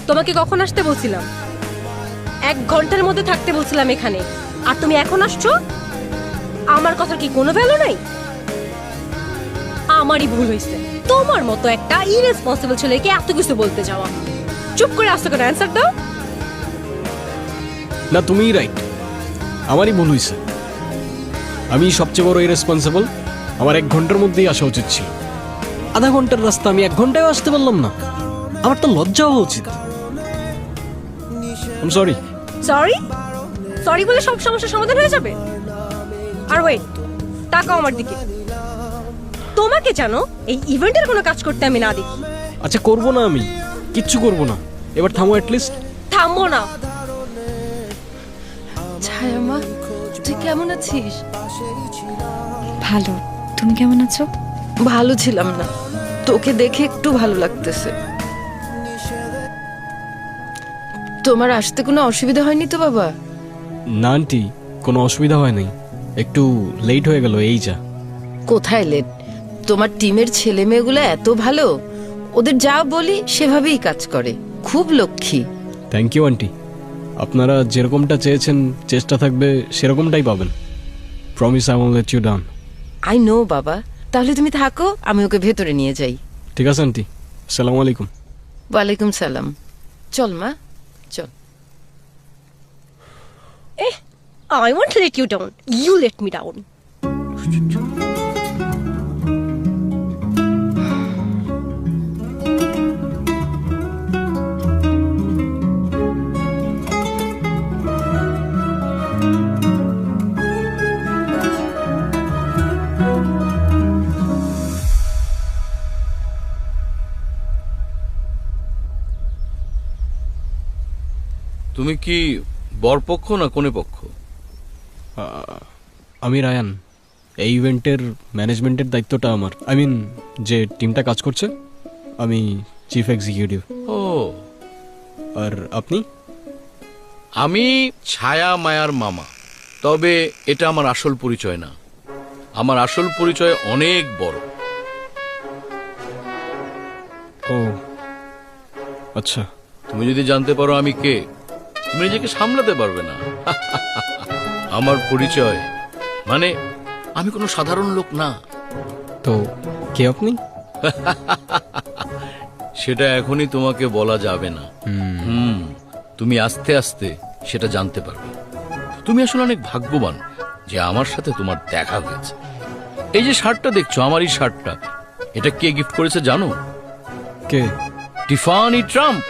তোমাকে কখন আসতে বলছিলাম? 1 ঘন্টার মধ্যে থাকতে বলছিলাম এখানে, আর তুমি এখন আসছো? আমার কথা কি কোনো ভ্যালু নাই? আমারই ভুল হয়েছে, তোমার মতো একটা ইরেসপন্সিবল ছেলেকে এত কিছু বলতে যাওয়া। চুপ করে আসতে করে অ্যান্সার দাও। না, তুমিই রাইট, আমারই ভুল হয়েছে। আমি সবচেয়ে বড় ইরেসপন্সিবল। আমার 1 ঘন্টার মধ্যেই আসা উচিত ছিল। আধা ঘন্টার রাস্তা আমি 1 ঘন্টায় আসতে পারলাম না। আমার তো লজ্জা হওয়া উচিত। সরি। সরি সরি বলে সব সমস্যার সমাধান হয়ে যাবে? আর ওয়েট, তাকাও আমার দিকে। তোমাকে জানো এই ইভেন্টের কোনো কাজ করতে আমি না দেখি। আচ্ছা, করবো না, আমি কিচ্ছু করবো না। এবার থামো অ্যাটলিস্ট। থামবো না। ছায়া মা, তুই কেমন আছিস? ভালো, তুমি কেমন আছো? ভালো ছিলাম না, তোকে দেখে একটু ভালো লাগতেছে। তোমার আসতে কোনো অসুবিধা হয়নি তো বাবা? না আন্টি, কোনো অসুবিধা হয় নাই, একটু লেট হয়ে গেল এই যা। কোথায় লেট? তোমার টিমের ছেলে মেয়েগুলো এত ভালো, ওদের যা বলি সেভাবেই কাজ করে, খুব লক্ষ্মী। Thank you aunty. আপনারা যেরকমটা চেয়েছেন, চেষ্টা থাকবে সেরকমটাই পাবেন। Promise I won't let you down. I know বাবা, তাহলে তুমি থাকো, আমি ওকে ভেতরে নিয়ে যাই। ঠিক আছে আন্টি, আসসালামু আলাইকুম। ওয়ালাইকুম সালাম। চল মা, চল। I won't let you down. You let me down. তুমি কি বরপক্ষ না কোনে পক্ষ? আমি রায়ান। এই ইভেন্টের ম্যানেজমেন্টের দায়িত্বটা আমার। আই মিন, যে টিমটা কাজ করছে, আমি চিফ এক্সিকিউটিভ। ও, আর আপনি? আমি ছায়া মায়ার মামা। তবে এটা আমার আসল পরিচয় না, আমার আসল পরিচয় অনেক বড়। ও আচ্ছা। তুমি যদি জানতে পারো আমি কে, তুমি নিজেকে সামলাতে পারবে না। আমার পরিচয় মানে আমি কোনো সাধারণ লোক না। তো কে আপনি? সেটা এখনই তোমাকে বলা যাবে না। তুমি আস্তে আস্তে সেটা জানতে পারবে। তুমি আসলে অনেক ভাগ্যবান যে আমার সাথে তোমার দেখা হয়েছে। এই যে শার্টটা দেখছো, আমার এই শার্টটা, এটা কে গিফট করেছে জানো? কে? Tiffany Trump.